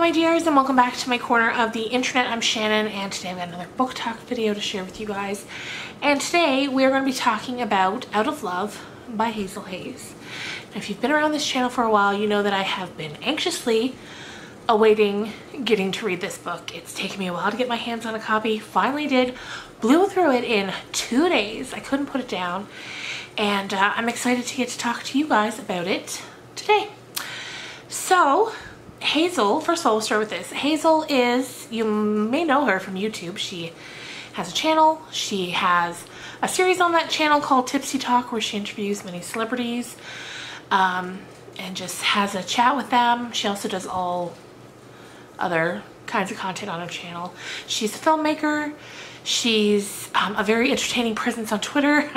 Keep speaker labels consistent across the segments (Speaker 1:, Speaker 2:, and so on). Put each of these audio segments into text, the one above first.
Speaker 1: my dears, and welcome back to my corner of the internet. I'm Shannon, and today I've got another book talk video to share with you guys. And today we're going to be talking about Out of Love by Hazel Hayes. Now, if you've been around this channel for a while, you know that I have been anxiously awaiting getting to read this book. It's taken me a while to get my hands on a copy. Finally did. Blew through it in 2 days. I couldn't put it down. And I'm excited to get to talk to you guys about it today. So, Hazel, first of all, we'll start with this. Hazel is, you may know her from YouTube. She has a channel. She has a series on that channel called Tipsy Talk, where she interviews many celebrities and just has a chat with them. She also does all other kinds of content on her channel. She's a filmmaker. She's a very entertaining presence on Twitter.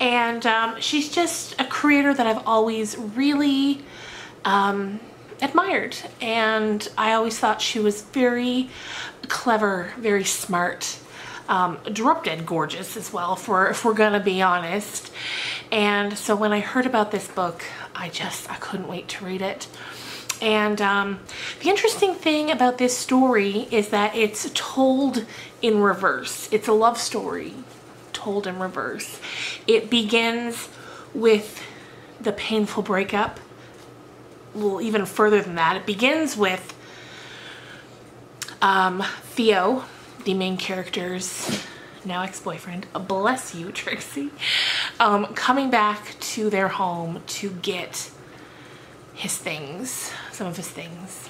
Speaker 1: And she's just a creator that I've always really admired, and I always thought she was very clever, very smart, drop dead gorgeous as well, if we're gonna be honest. And so when I heard about this book, I couldn't wait to read it. And the interesting thing about this story is that it's told in reverse. It's a love story told in reverse. It begins with the painful breakup. Well, even further than that, it begins with Theo, the main character's now ex-boyfriend, bless you, Trixie, coming back to their home to get his things, some of his things.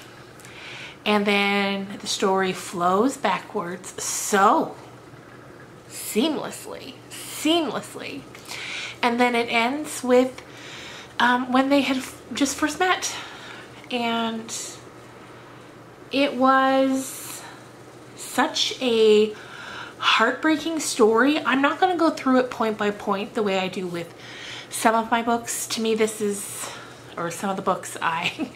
Speaker 1: And then the story flows backwards so seamlessly. And then it ends with when they had just first met, and it was such a heartbreaking story. I'm not going to go through it point by point the way I do with some of my books. To me, this is, or some of the books I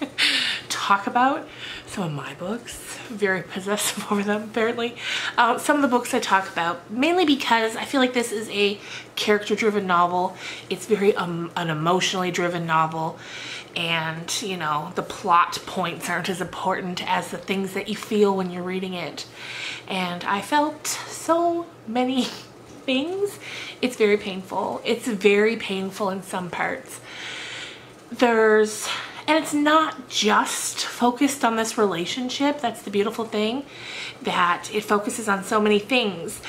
Speaker 1: talk about, some of my books, very possessive over them apparently. Some of the books I talk about, mainly because I feel like this is a character-driven novel. It's very an emotionally driven novel, and you know, the plot points aren't as important as the things that you feel when you're reading it. And I felt so many things. It's very painful. It's very painful in some parts. And it's not just focused on this relationship. That's the beautiful thing, that it focuses on so many things.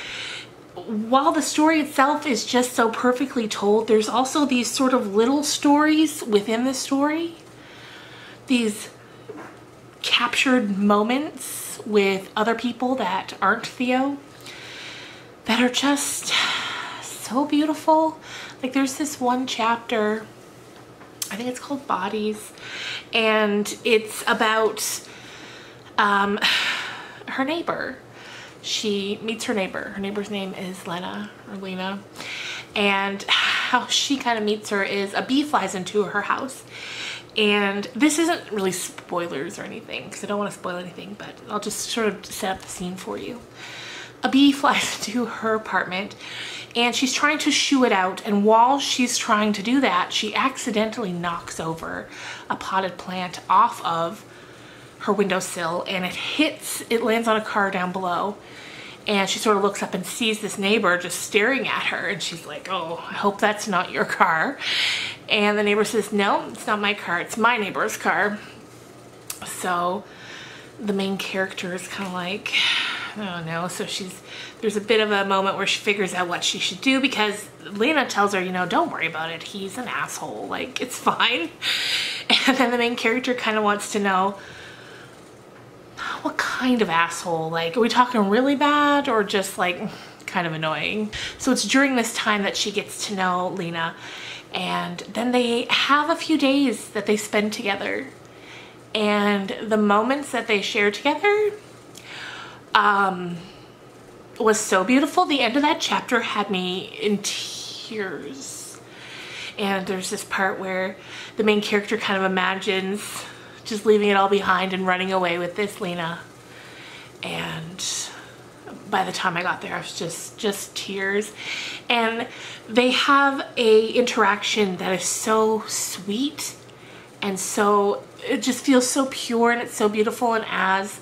Speaker 1: While the story itself is just so perfectly told, there's also these sort of little stories within the story. These captured moments with other people that aren't Theo that are just so beautiful. Like, there's this one chapter, I think it's called Bodies, and it's about her neighbor. She meets her neighbor. Her neighbor's name is Lena, and how she kind of meets her is a bee flies into her house. And this isn't really spoilers or anything, because I don't want to spoil anything, but I'll just sort of set up the scene for you. A bee flies into her apartment, and she's trying to shoo it out, and while she's trying to do that, she accidentally knocks over a potted plant off of her windowsill, and it lands on a car down below. And she sort of looks up and sees this neighbor just staring at her, and she's like, oh, I hope that's not your car. And the neighbor says, no, it's not my car, it's my neighbor's car. So the main character is kind of like, I don't know. So there's a bit of a moment where she figures out what she should do, because Lena tells her, you know, don't worry about it. He's an asshole. Like, it's fine. And then the main character kind of wants to know, what kind of asshole? Like, are we talking really bad or just like kind of annoying? So it's during this time that she gets to know Lena, and then they have a few days that they spend together. And the moments that they share together was so beautiful. The end of that chapter had me in tears. And there's this part where the main character kind of imagines just leaving it all behind and running away with this Lena. And by the time I got there, I was just tears. And they have a interaction that is so sweet And so it just feels so pure and it's so beautiful. And as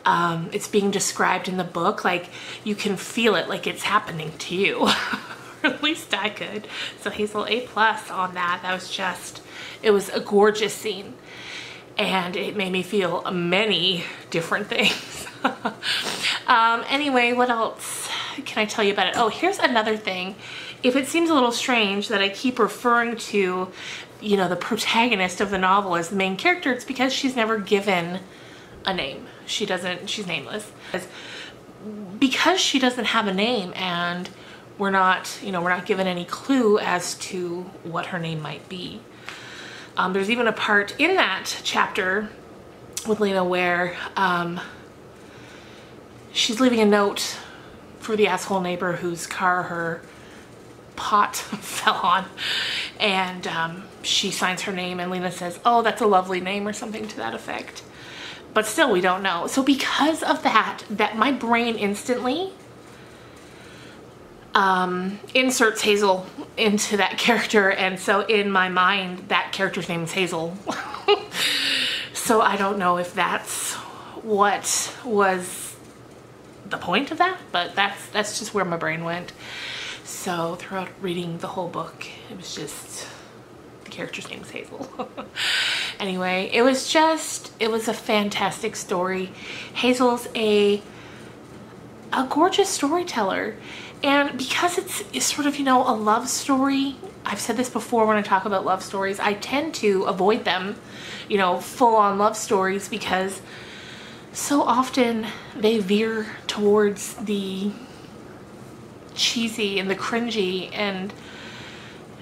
Speaker 1: it's being described in the book, like you can feel it like it's happening to you. Or at least I could. So Hazel, A+ on that. That was just, it was a gorgeous scene. And it made me feel many different things. Anyway, what else can I tell you about it? Oh, here's another thing. If it seems a little strange that I keep referring to, you know, the protagonist of the novel as the main character, it's because she's never given a name. She's nameless. Because she doesn't have a name, and we're not given any clue as to what her name might be. There's even a part in that chapter with Lena where she's leaving a note for the asshole neighbor whose car her pot fell on, and she signs her name, and Lena says, "Oh, that's a lovely name," or something to that effect. But still, we don't know. So because of that my brain instantly inserts Hazel into that character, and so in my mind that character's name is Hazel. So I don't know if that's what was the point of that, but that's just where my brain went. So throughout reading the whole book, it was just the character's name is Hazel. Anyway, it was a fantastic story. Hazel's a gorgeous storyteller. And because it's sort of, you know, a love story, I've said this before when I talk about love stories, I tend to avoid them, you know, full-on love stories, because so often they veer towards the cheesy and the cringy, and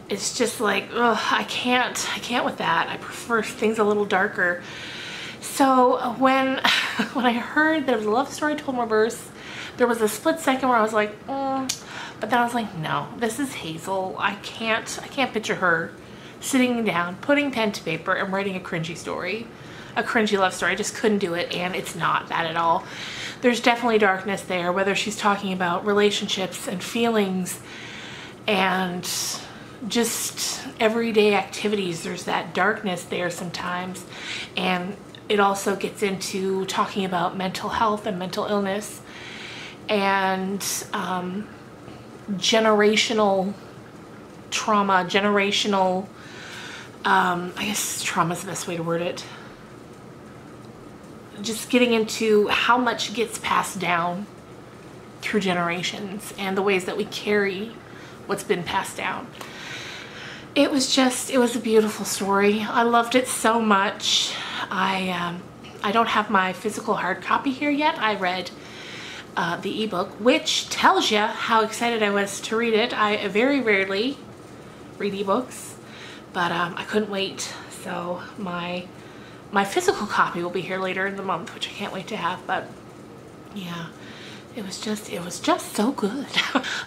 Speaker 1: it's just like, ugh, I can't with that. I prefer things a little darker. So when I heard that it was a love story told in reverse, there was a split second where I was like, but then I was like, no, this is Hazel. I can't picture her sitting down, putting pen to paper, and writing a cringy story, a cringy love story. I just couldn't do it, and it's not that at all. There's definitely darkness there, whether she's talking about relationships and feelings and just everyday activities. There's that darkness there sometimes, and it also gets into talking about mental health and mental illness and generational trauma, I guess trauma is the best way to word it. Just getting into how much gets passed down through generations and the ways that we carry what's been passed down. It was a beautiful story. I loved it so much. I don't have my physical hard copy here yet. I read the ebook, which tells you how excited I was to read it. I very rarely read ebooks, but I couldn't wait. So my physical copy will be here later in the month, which I can't wait to have. But yeah, it was just so good.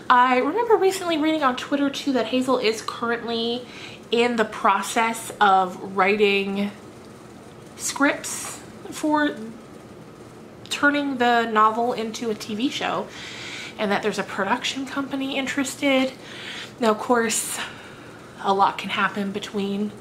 Speaker 1: I remember recently reading on Twitter too that Hazel is currently in the process of writing scripts for turning the novel into a TV show, and that there's a production company interested. Now, of course, a lot can happen between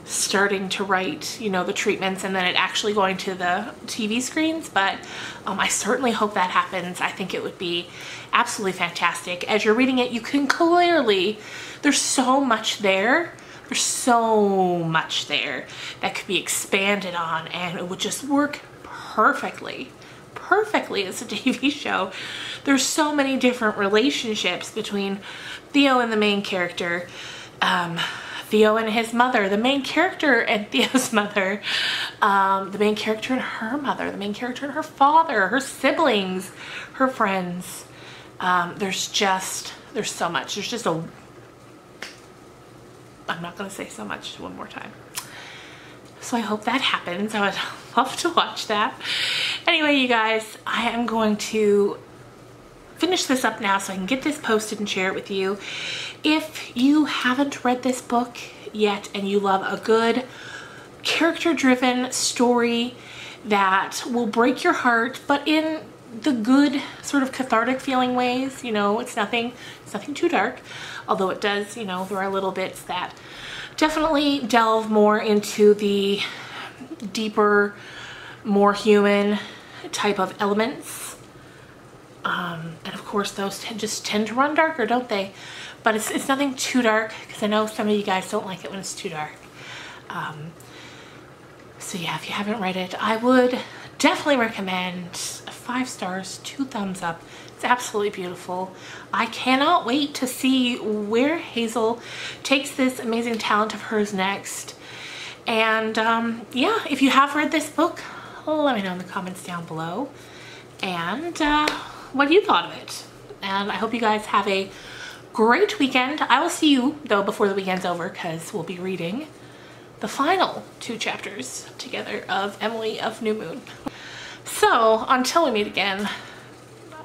Speaker 1: starting to write, you know, the treatments and then it actually going to the TV screens, but I certainly hope that happens. I think it would be absolutely fantastic. As you're reading it, you can clearly, there's so much there. There's so much there that could be expanded on, and it would just work perfectly as a TV show. There's so many different relationships between Theo and the main character, Theo and his mother, the main character and Theo's mother, the main character and her mother, the main character and her father, her siblings, her friends. There's so much. There's just I'm not going to say so much one more time. So I hope that happens. I would love to watch that. Anyway, you guys, I am going to finish this up now so I can get this posted and share it with you. If you haven't read this book yet and you love a good character-driven story that will break your heart, but in the good sort of cathartic feeling ways, you know, it's nothing too dark, although it does, you know, there are little bits that definitely delve more into the deeper, more human type of elements. And of course those just tend to run darker, don't they? But it's nothing too dark, because I know some of you guys don't like it when it's too dark. So yeah, if you haven't read it, I would definitely recommend 5 stars, 2 thumbs up. It's absolutely beautiful. I cannot wait to see where Hazel takes this amazing talent of hers next. And yeah, if you have read this book, let me know in the comments down below. And what you thought of it. And I hope you guys have a great weekend. I will see you, though, before the weekend's over, because we'll be reading the final 2 chapters together of Emily of New Moon. So, until we meet again,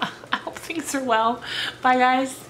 Speaker 1: I hope things are well. Bye, guys.